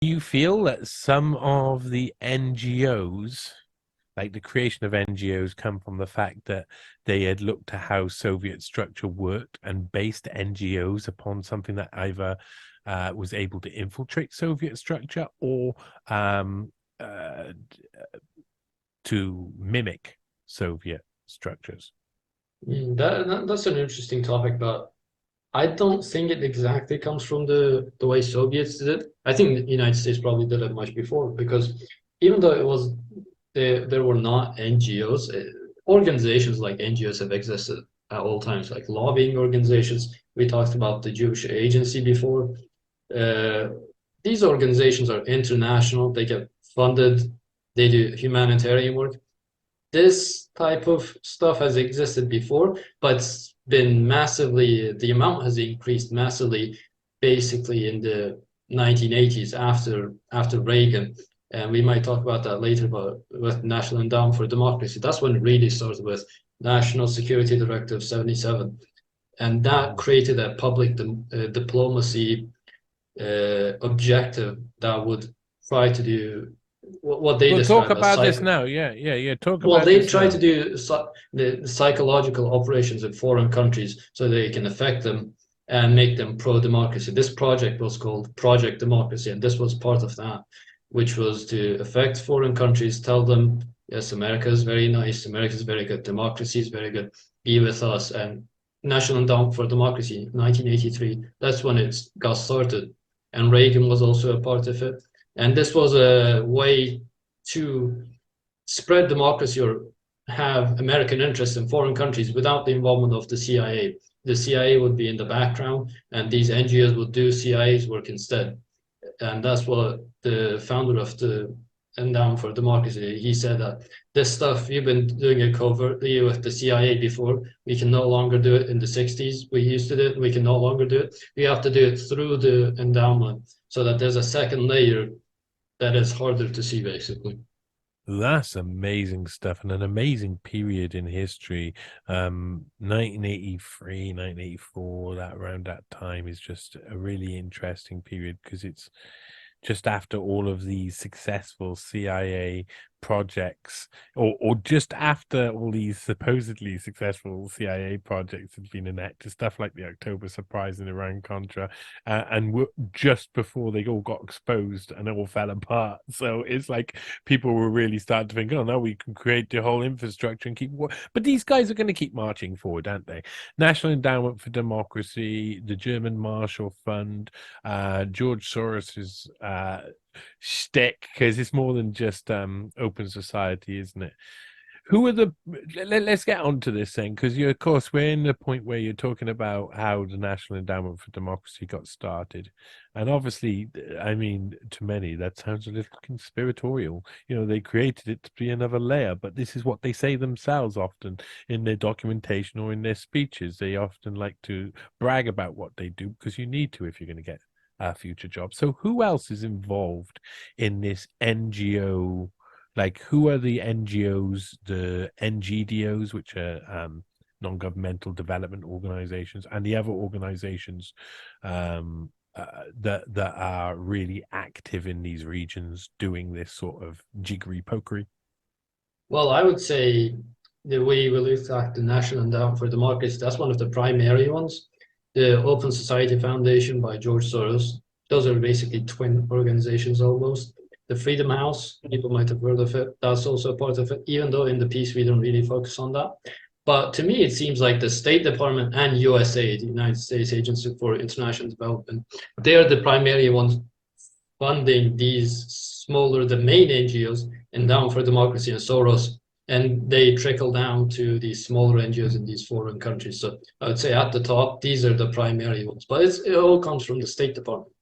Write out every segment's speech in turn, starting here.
you feel that some of the NGOs, like the creation of NGOs, come from the fact that they had looked at how Soviet structure worked and based NGOs upon something that either was able to infiltrate Soviet structure or uh, to mimic Soviet structures? That's an interesting topic, but I don't think it exactly comes from the way Soviets did it. I think the United States probably did it much before because even though there were not NGOs, organizations like NGOs have existed at all times, like lobbying organizations. We talked about the Jewish Agency before. Uh, these organizations are international. They get funded. They do humanitarian work. This type of stuff has existed before, but it's been massively, the amount has increased massively basically in the 1980s after Reagan. And we might talk about that later, but with National Endowment for Democracy, that's when it really started with National Security Directive 77. And that Mhm. created a public diplomacy objective that would try to do what they We'll talk describe as about this now. Yeah, yeah, yeah. Talk well, about they this try to now. do the psychological operations in foreign countries so they can affect them and make them pro-democracy. This project was called Project Democracy, and this was part of that, which was to affect foreign countries, tell them, yes, America is very nice, America is very good, democracy is very good, be with us. And National Endowment for Democracy, 1983, that's when it got started. And Reagan was also a part of it. And this was a way to spread democracy or have American interests in foreign countries without the involvement of the CIA. The CIA would be in the background, and these NGOs would do CIA's work instead. And that's what the founder of the Endowment for Democracy, he said that this stuff, you've been doing it covertly with the CIA before. We can no longer do it in the 60s. We used to do it. We can no longer do it. We have to do it through the endowment so that there's a second layer that is harder to see, basically. That's amazing stuff and an amazing period in history. 1983, 1984, that around that time is just a really interesting period because it's just after all of these successful CIA projects, or just after all these supposedly successful CIA projects had been enacted, stuff like the October Surprise and Iran Contra, and just before they all got exposed and it all fell apart. So it's like people were really starting to think, oh, no, we can create the whole infrastructure and keep. But these guys are going to keep marching forward, aren't they? National Endowment for Democracy, the German Marshall Fund, George Soros's shtick, because it's more than just open society, isn't it? Who are the Let's get on to this thing, because you of course we're in the point where you're talking about how the National Endowment for Democracy got started, and obviously, I mean, to many that sounds a little conspiratorial. They created it to be another layer, but this is what they say themselves often in their documentation or in their speeches. They often like to brag about what they do because you need to if you're going to get a future job. So who else is involved in this NGO? Like, who are the NGOs, the NGDOs, which are non-governmental development organizations, and the other organizations that are really active in these regions doing this sort of jiggery pokery? Well, I would say the way we look at the National Endowment for Democracy, that's one of the primary ones. The Open Society Foundation by George Soros, those are basically twin organizations almost. The Freedom House, people might have heard of it, that's also a part of it, even though in the piece we don't really focus on that. But to me, it seems like the State Department and USA, the United States Agency for International Development, they're the primary ones funding these smaller, the main NGOs, Endowment for Democracy and Soros, and they trickle down to these smaller NGOs in these foreign countries. So I would say at the top, these are the primary ones, but it all comes from the State Department.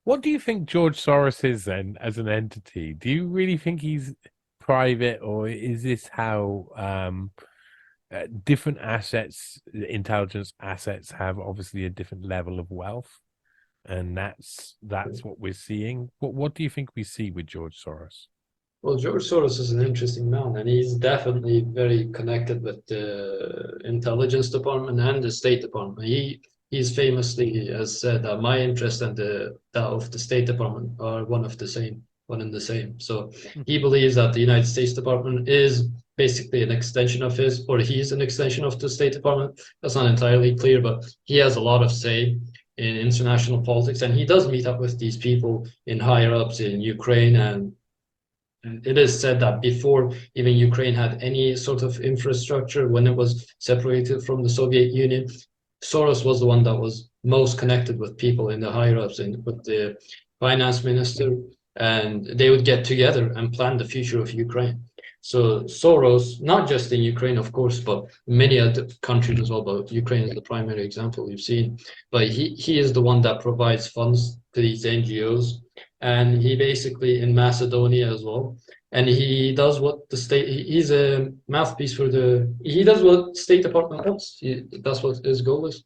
What do you think George Soros is then as an entity? Do you really think he's private, or is this how different assets, intelligence assets, have obviously a different level of wealth, and that's what we're seeing. What do you think we see with George Soros? Well, George Soros is an interesting man, and he's definitely very connected with the intelligence department and the State Department. he's famously has said that my interest and that of the State Department are one and the same. So he believes that the United States Department is basically an extension of his, or he's an extension of the State Department. That's not entirely clear, but he has a lot of say in international politics, and he does meet up with these people in higher ups in Ukraine. And it is said that before even Ukraine had any sort of infrastructure, when it was separated from the Soviet Union, Soros was the one that was most connected with people in the higher ups and with the finance minister, and they would get together and plan the future of Ukraine. So Soros, not just in Ukraine, of course, but many other countries as well, but Ukraine is the primary example we've seen. But he is the one that provides funds to these NGOs, and he basically in Macedonia as well. And he does what the state, he's a mouthpiece for he does what State Department wants. That's what his goal is.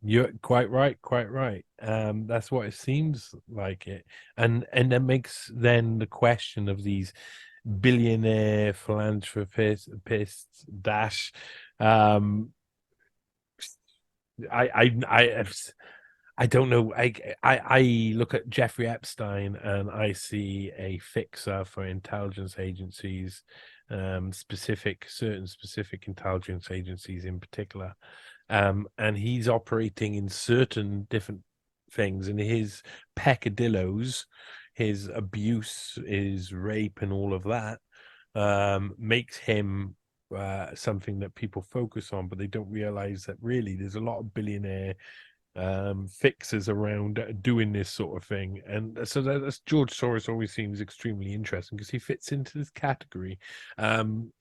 You're quite right, quite right. That's what it seems like it. And that makes then the question of these billionaire philanthropists dash I I don't know. I look at Jeffrey Epstein and I see a fixer for intelligence agencies, certain specific intelligence agencies in particular, and he's operating in certain different things, and his peccadillos, his abuse, his rape, and all of that makes him something that people focus on, but they don't realize that really there's a lot of billionaire fixers around doing this sort of thing. And so that's George Soros always seems extremely interesting because he fits into this category. And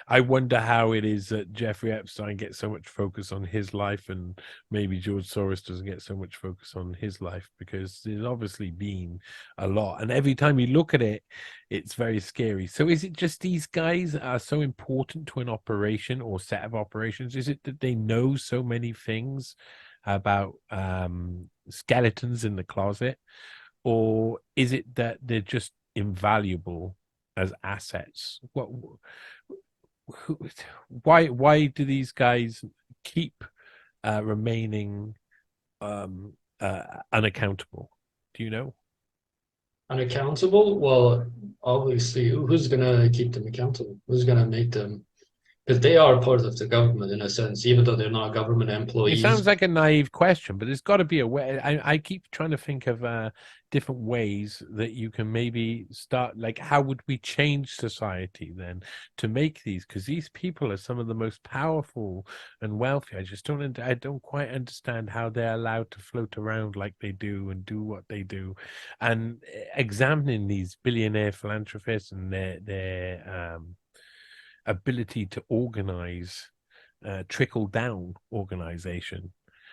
I wonder how it is that Jeffrey Epstein gets so much focus on his life and maybe George Soros doesn't get so much focus on his life, because there's obviously been a lot, and every time you look at it, it's very scary. So is it just these guys are so important to an operation or set of operations? Is it that they know so many things about skeletons in the closet, or is it that they're just invaluable as assets? Why do these guys keep remaining unaccountable? Do you know? Unaccountable? Well, obviously, who's gonna keep them accountable? Who's gonna make them? Because they are part of the government in a sense, even though they're not government It sounds employees. like a naive question, but there's got to be a way. I keep trying to think of different ways that you can maybe start. Like, how would we change society then to make these? Because these people are some of the most powerful and wealthy. I don't quite understand how they're allowed to float around like they do and do what they do. And examining these billionaire philanthropists and their ability to organize trickle down organization.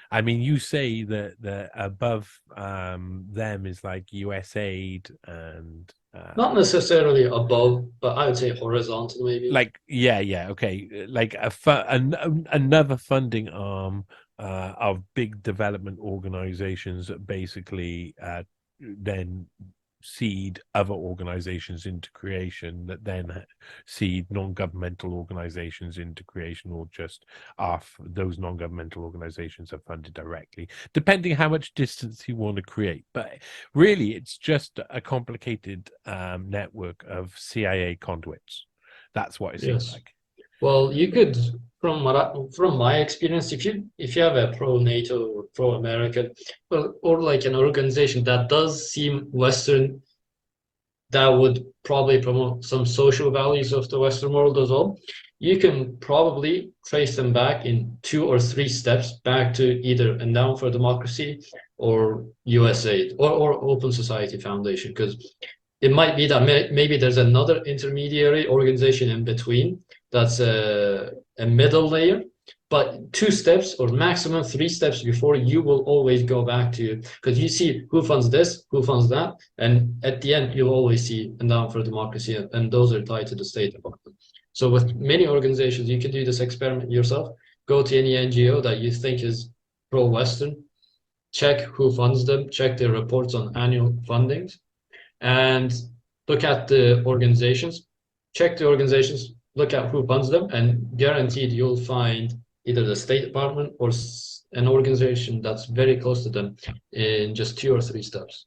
I mean, you say that the above them is like USAID and Not necessarily above, but I would say horizontal, maybe. like yeah, okay, like another funding arm of big development organizations that basically then seed other organizations into creation, that then seed non-governmental organizations into creation, or just off those non-governmental organizations are funded directly, depending how much distance you want to create. But really, it's just a complicated network of CIA conduits. That's what it seems Yes. like. Well, you could, from my experience, if you have a pro NATO or pro American, or like an organization that does seem Western, that would probably promote some social values of the Western world as well. You can probably trace them back in 2 or 3 steps back to either Endowment for Democracy or USAID or Open Society Foundation, because it might be that maybe there's another intermediary organization in between that's a middle layer, but 2 steps or maximum 3 steps before, you will always go back to, because you see who funds this, who funds that, and at the end you'll always see Endowment for Democracy, and those are tied to the State Department. So with many organizations, you can do this experiment yourself. Go to any NGO that you think is pro-Western, check who funds them, check their reports on annual fundings, and look at the organizations, check the organizations, look at who funds them, and guaranteed you'll find either the State Department or an organization that's very close to them in just 2 or 3 steps.